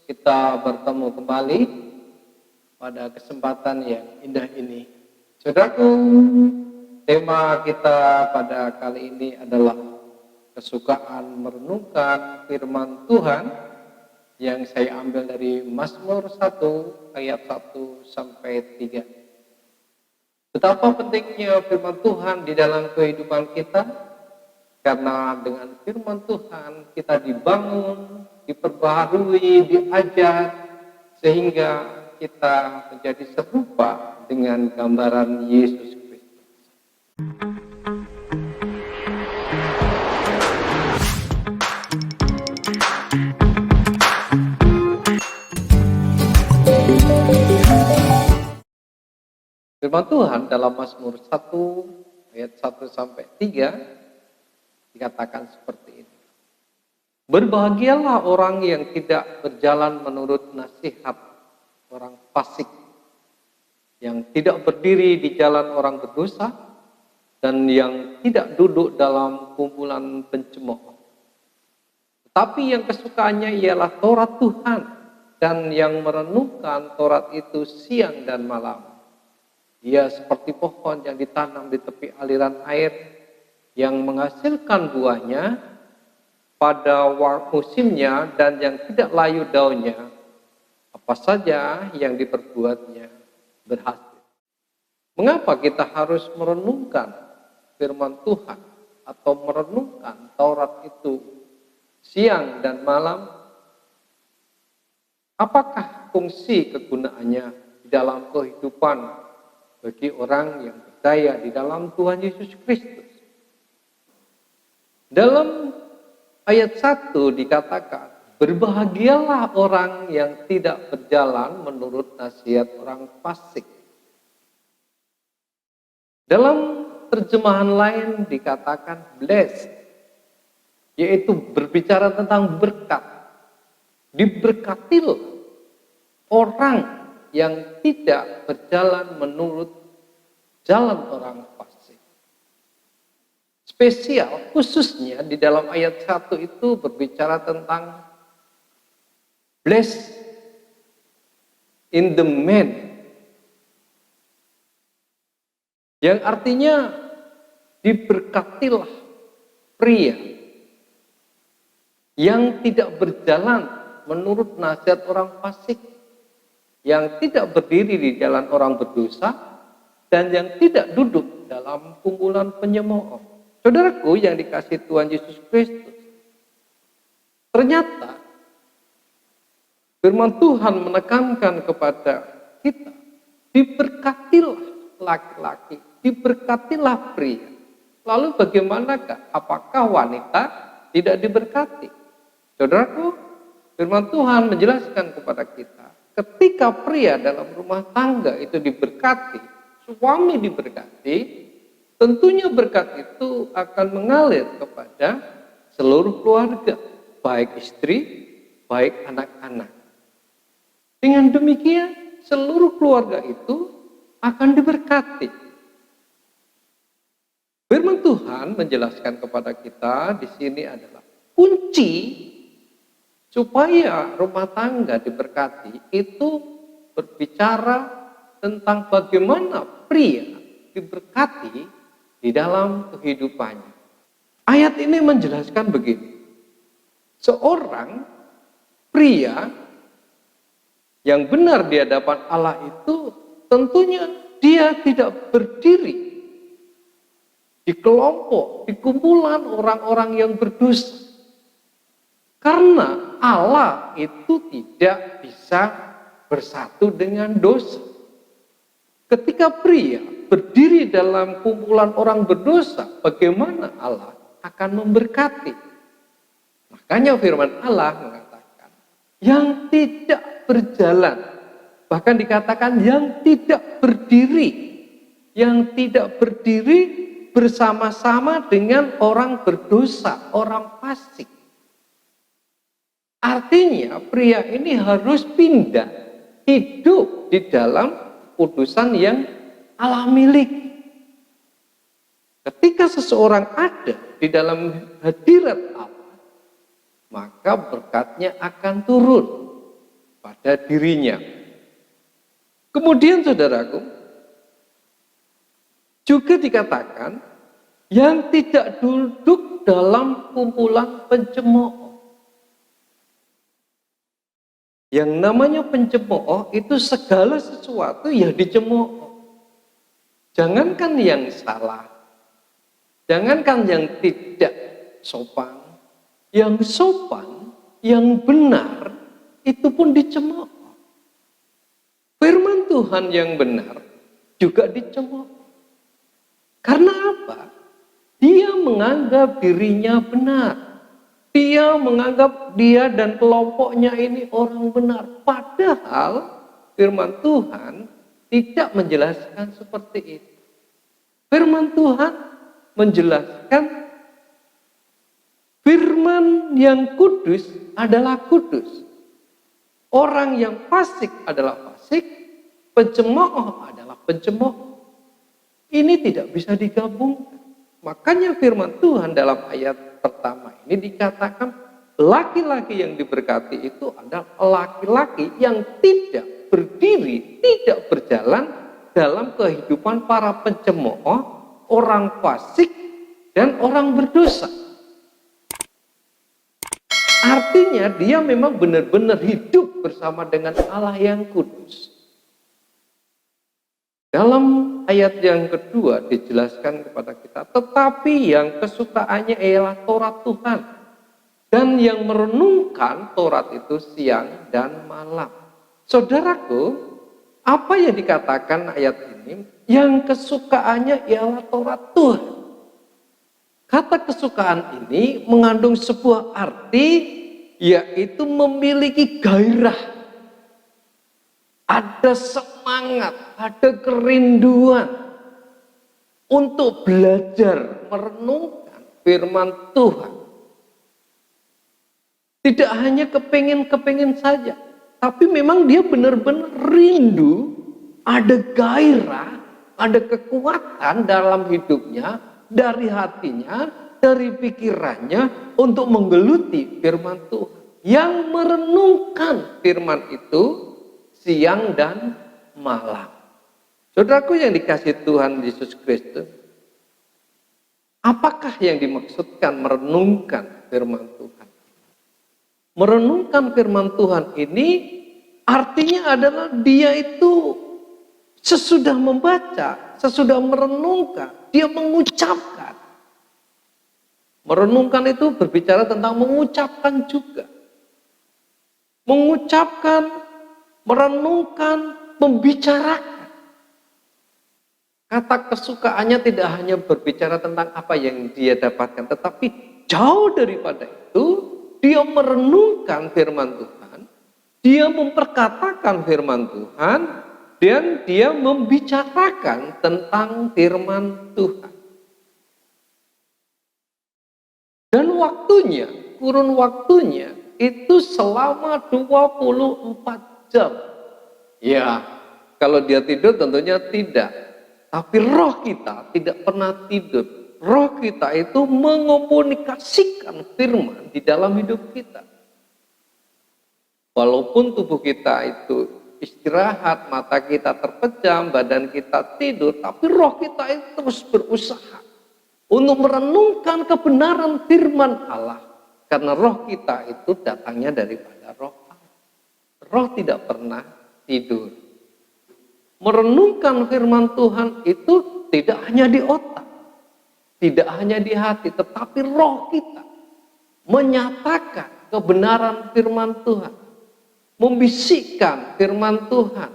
kita bertemu kembali pada kesempatan yang indah ini. Saudaraku, tema kita pada kali ini adalah kesukaan merenungkan firman Tuhan yang saya ambil dari Mazmur 1 ayat 1 sampai 3. Betapa pentingnya firman Tuhan di dalam kehidupan kita, karena dengan firman Tuhan kita dibangun, diperbaharui, diajar, sehingga kita menjadi serupa dengan gambaran Yesus Kristus. Firman Tuhan dalam Mazmur 1 ayat 1 sampai 3 dikatakan seperti ini. Berbahagialah orang yang tidak berjalan menurut nasihat orang fasik, yang tidak berdiri di jalan orang berdosa, dan yang tidak duduk dalam kumpulan pencemooh. Tetapi yang kesukaannya ialah Taurat Tuhan, dan yang merenungkan Taurat itu siang dan malam. Ia seperti pohon yang ditanam di tepi aliran air, yang menghasilkan buahnya pada musimnya dan yang tidak layu daunnya. Apa saja yang diperbuatnya berhasil. Mengapa kita harus merenungkan firman Tuhan atau merenungkan Taurat itu siang dan malam? Apakah fungsi kegunaannya di dalam kehidupan bagi orang yang percaya di dalam Tuhan Yesus Kristus? Dalam ayat 1 dikatakan, berbahagialah orang yang tidak berjalan menurut nasihat orang fasik. Dalam terjemahan lain dikatakan blessed, yaitu berbicara tentang berkat. Diberkatilah orang yang tidak berjalan menurut jalan orang fasik. Spesial, khususnya di dalam ayat 1 itu berbicara tentang blessed in the man, yang artinya diberkatilah pria yang tidak berjalan menurut nasihat orang fasik, yang tidak berdiri di jalan orang berdosa, dan yang tidak duduk dalam kumpulan penyemooh. Saudaraku yang dikasihi Tuhan Yesus Kristus, ternyata firman Tuhan menekankan kepada kita, diberkatilah laki-laki, diberkatilah pria. Lalu bagaimanakah? Apakah wanita tidak diberkati? Saudaraku, firman Tuhan menjelaskan kepada kita, ketika pria dalam rumah tangga itu diberkati, suami diberkati, tentunya berkat itu akan mengalir kepada seluruh keluarga, baik istri, baik anak-anak. Dengan demikian, seluruh keluarga itu akan diberkati. Firman Tuhan menjelaskan kepada kita di sini adalah kunci supaya rumah tangga diberkati itu berbicara tentang bagaimana pria diberkati di dalam kehidupannya. Ayat ini menjelaskan begini. Seorang pria yang benar di hadapan Allah itu tentunya dia tidak berdiri di kelompok, di kumpulan orang-orang yang berdosa. Karena Allah itu tidak bisa bersatu dengan dosa. Ketika pria berdiri dalam kumpulan orang berdosa, bagaimana Allah akan memberkati? Makanya firman Allah mengatakan, yang tidak berjalan, bahkan dikatakan yang tidak berdiri bersama-sama dengan orang berdosa, orang fasik. Artinya pria ini harus pindah hidup di dalam kekudusan yang Allah miliki. Ketika seseorang ada di dalam hadirat Allah, maka berkatnya akan turun. pada dirinya. Kemudian saudaraku, juga dikatakan yang tidak duduk dalam kumpulan pencemooh. Yang namanya pencemooh itu segala sesuatu yang dicemooh. Jangankan yang salah, jangankan yang tidak sopan, yang sopan, yang benar, itu pun dicemooh. Firman Tuhan yang benar juga dicemooh. Karena apa? Dia menganggap dirinya benar. Dia menganggap dia dan kelompoknya ini orang benar. Padahal firman Tuhan tidak menjelaskan seperti itu. Firman Tuhan menjelaskan firman yang kudus adalah kudus. Orang yang fasik adalah fasik, pencemooh adalah pencemooh. Ini tidak bisa digabungkan. Makanya firman Tuhan dalam ayat pertama ini dikatakan laki-laki yang diberkati itu adalah laki-laki yang tidak berdiri, tidak berjalan dalam kehidupan para pencemooh, orang fasik, dan orang berdosa. Artinya dia memang benar-benar hidup bersama dengan Allah yang kudus. Dalam ayat yang kedua dijelaskan kepada kita, tetapi yang kesukaannya ialah Taurat Tuhan. Dan yang merenungkan Taurat itu siang dan malam. Saudaraku, apa yang dikatakan ayat ini? Yang kesukaannya ialah Taurat Tuhan. Kata kesukaan ini mengandung sebuah arti, yaitu memiliki gairah. Ada semangat, ada kerinduan untuk belajar merenungkan firman Tuhan. Tidak hanya kepingin saja, tapi memang dia benar-benar rindu, ada gairah, ada kekuatan dalam hidupnya, dari hatinya, dari pikirannya untuk menggeluti firman Tuhan. Yang merenungkan firman itu siang dan malam. Saudaraku yang dikasihi Tuhan Yesus Kristus, apakah yang dimaksudkan merenungkan firman Tuhan? Merenungkan firman Tuhan ini artinya adalah dia itu sesudah membaca, sesudah merenungkan, dia mengucapkan. Merenungkan itu berbicara tentang mengucapkan juga. Mengucapkan, merenungkan, membicarakan. Kata kesukaannya tidak hanya berbicara tentang apa yang dia dapatkan, tetapi jauh daripada itu, dia merenungkan firman Tuhan, dia memperkatakan firman Tuhan, dan dia membicarakan tentang firman Tuhan. Dan waktunya, kurun waktunya, itu selama 24 jam. Ya, kalau dia tidur tentunya tidak. Tapi roh kita tidak pernah tidur. Roh kita itu mengomunikasikan firman di dalam hidup kita. Walaupun tubuh kita itu istirahat, mata kita terpejam, badan kita tidur, tapi roh kita itu terus berusaha untuk merenungkan kebenaran firman Allah. Karena roh kita itu datangnya daripada roh Allah. Roh tidak pernah tidur. Merenungkan firman Tuhan itu tidak hanya di otak, tidak hanya di hati, tetapi roh kita menyatakan kebenaran firman Tuhan, membisikkan firman Tuhan,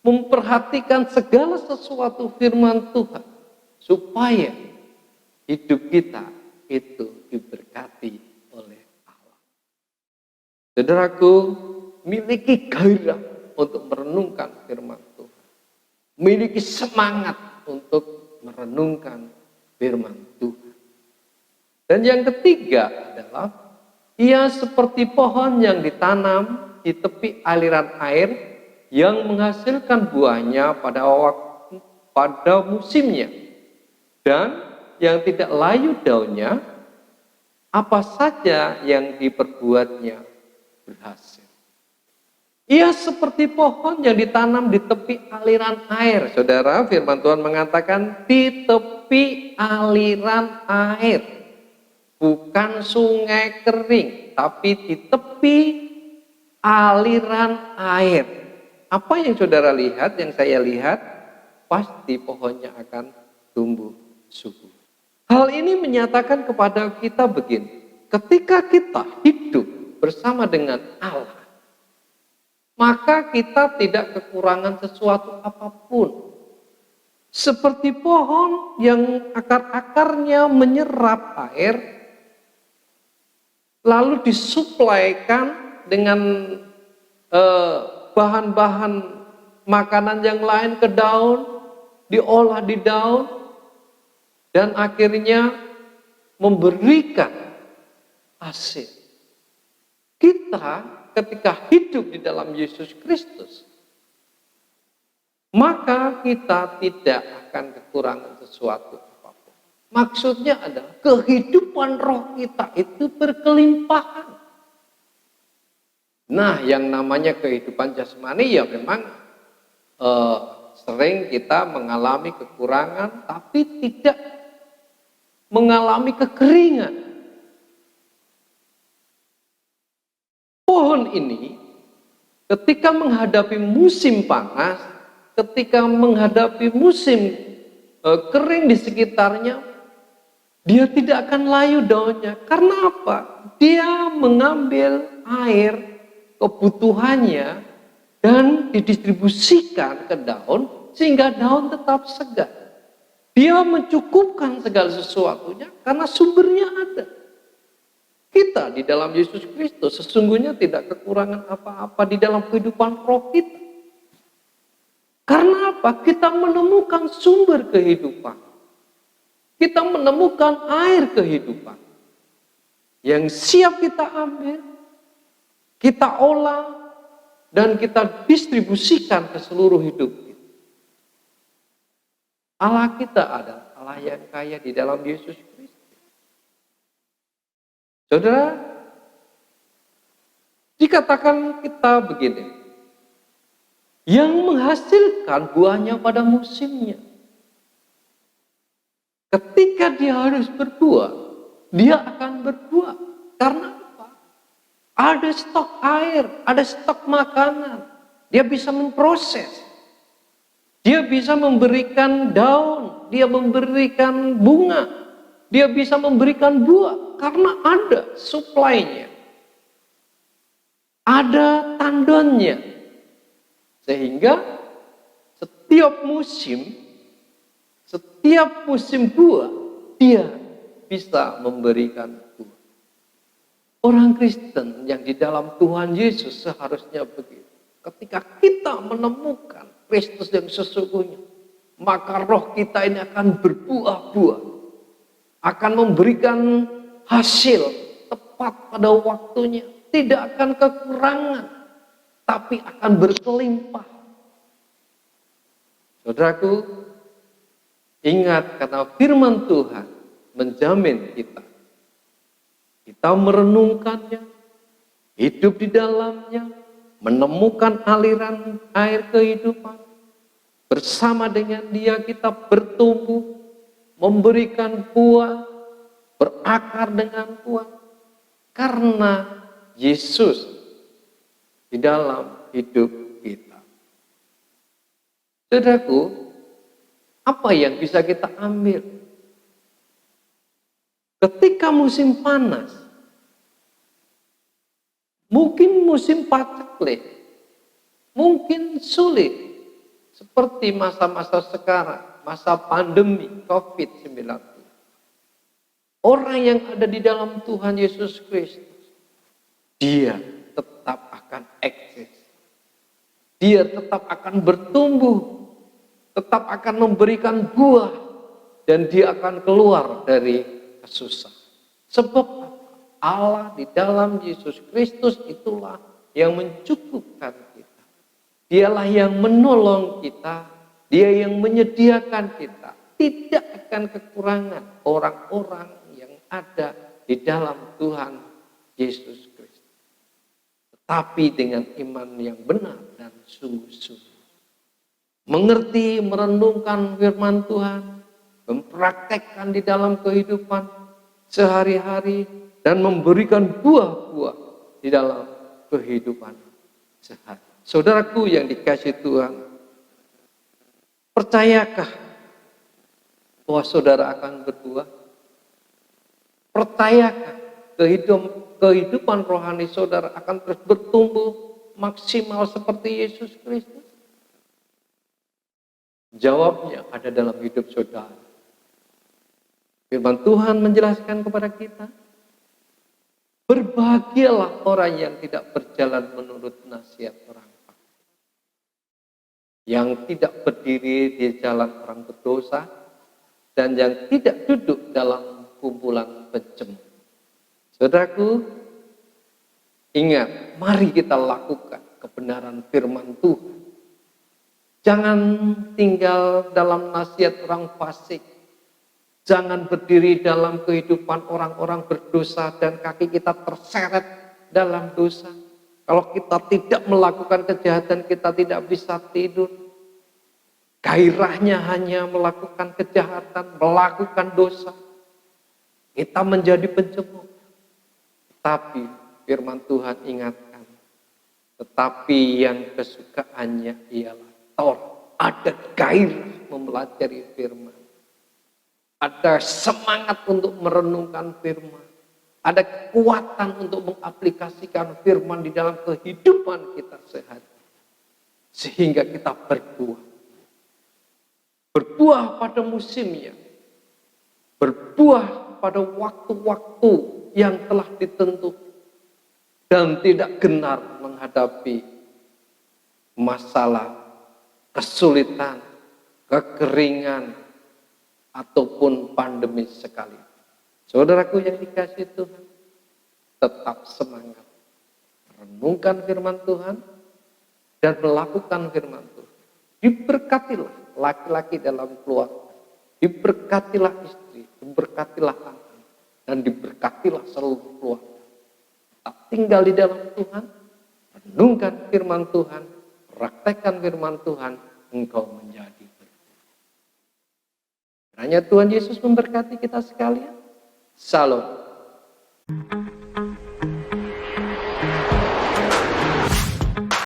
memperhatikan segala sesuatu firman Tuhan, supaya hidup kita itu diberkati oleh Allah. Saudaraku, miliki gairah untuk merenungkan firman Tuhan. Miliki semangat untuk merenungkan firman Tuhan. Dan yang ketiga adalah ia seperti pohon yang ditanam di tepi aliran air yang menghasilkan buahnya pada musimnya, dan yang tidak layu daunnya, apa saja yang diperbuatnya berhasil. Ia seperti pohon yang ditanam di tepi aliran air. Saudara, firman Tuhan mengatakan di tepi aliran air. Bukan sungai kering, tapi di tepi aliran air. Apa yang saudara lihat, yang saya lihat, pasti pohonnya akan tumbuh subur. Hal ini menyatakan kepada kita begini, ketika kita hidup bersama dengan Allah, maka kita tidak kekurangan sesuatu apapun. Seperti pohon yang akar-akarnya menyerap air, lalu disuplaikan dengan bahan-bahan makanan yang lain ke daun, diolah di daun, dan akhirnya memberikan hasil. Kita ketika hidup di dalam Yesus Kristus, maka kita tidak akan kekurangan sesuatu apapun. Maksudnya adalah kehidupan roh kita itu berkelimpahan. Nah, yang namanya kehidupan jasmani ya memang sering kita mengalami kekurangan, tapi tidak mengalami kekeringan. Pohon ini ketika menghadapi musim panas, ketika menghadapi musim kering di sekitarnya, dia tidak akan layu daunnya. Karena apa? Dia mengambil air kebutuhannya dan didistribusikan ke daun sehingga daun tetap segar. Dia mencukupkan segala sesuatunya karena sumbernya ada. Kita di dalam Yesus Kristus sesungguhnya tidak kekurangan apa-apa di dalam kehidupan roh kita. Karena apa? Kita menemukan sumber kehidupan. Kita menemukan air kehidupan yang siap kita ambil, kita olah, dan kita distribusikan ke seluruh hidup kita. Allah kita adalah Allah yang kaya di dalam Yesus Kristus. Saudara, dikatakan kita begini, yang menghasilkan buahnya pada musimnya. Ketika dia harus berbuah, dia akan berbuah. Karena apa? Ada stok air, ada stok makanan. Dia bisa memproses. Dia bisa memberikan daun, dia memberikan bunga, dia bisa memberikan buah. Karena ada suplainya, ada tandonnya, sehingga setiap musim buah dia bisa memberikan buah. Orang Kristen yang di dalam Tuhan Yesus seharusnya begitu. Ketika kita menemukan Kristus yang sesungguhnya, maka roh kita ini akan berbuah-buah, akan memberikan hasil tepat pada waktunya, tidak akan kekurangan, tapi akan berkelimpah. Saudaraku, ingat karena firman Tuhan menjamin kita. Kita merenungkannya, hidup di dalamnya, menemukan aliran air kehidupan. Bersama dengan Dia kita bertumbuh, memberikan buah, berakar dengan kuat karena Yesus di dalam hidup kita. Saudaraku, apa yang bisa kita ambil? Ketika musim panas, mungkin musim paceklik, mungkin sulit, seperti masa-masa sekarang, masa pandemi COVID-19. Orang yang ada di dalam Tuhan Yesus Kristus, dia tetap akan eksis. Dia tetap akan bertumbuh, tetap akan memberikan buah, dan dia akan keluar dari kesusahan. Sebab Allah di dalam Yesus Kristus itulah yang mencukupkan kita. Dialah yang menolong kita, Dia yang menyediakan kita. Tidak akan kekurangan orang-orang yang ada di dalam Tuhan Yesus Kristus. tapi dengan iman yang benar dan sungguh-sungguh. Mengerti, merenungkan firman Tuhan, mempraktekkan di dalam kehidupan sehari-hari, dan memberikan buah-buah di dalam kehidupan sehari. Saudaraku yang dikasihi Tuhan, percayakah bahwa saudara akan berbuah? Percayakah kehidupan rohani saudara akan terus bertumbuh maksimal seperti Yesus Kristus? Jawabnya ada dalam hidup saudara. Firman Tuhan menjelaskan kepada kita, berbahagialah orang yang tidak berjalan menurut nasihat orang fasik, yang tidak berdiri di jalan orang berdosa, dan yang tidak duduk dalam kumpulan pencemooh. Saudaraku, ingat, mari kita lakukan kebenaran firman Tuhan. Jangan tinggal dalam nasihat orang fasik. Jangan berdiri dalam kehidupan orang-orang berdosa dan kaki kita terseret dalam dosa. Kalau kita tidak melakukan kejahatan, kita tidak bisa tidur. Gairahnya hanya melakukan kejahatan, melakukan dosa. Kita menjadi pencemooh. Tapi firman Tuhan ingatkan, tetapi yang kesukaannya ialah Taurat. Ada gairah mempelajari firman. Ada semangat untuk merenungkan firman. Ada kekuatan untuk mengaplikasikan firman di dalam kehidupan kita sehari. Sehingga kita berbuah. Berbuah pada musimnya. Berbuah pada waktu-waktu yang telah ditentukan. Dan tidak gentar menghadapi masalah, kesulitan, kekeringan, ataupun pandemi sekali. Saudaraku yang dikasihi Tuhan, tetap semangat. Renungkan firman Tuhan dan melakukan firman Tuhan. Diberkatilah laki-laki dalam keluarga. Diberkatilah istri, diberkatilah anak, dan diberkatilah seluruh keluarga. Tetap tinggal di dalam Tuhan, renungkan firman Tuhan, praktekkan firman Tuhan, engkau menjadi berbuah. Kiranya Tuhan Yesus memberkati kita sekalian. Shalom.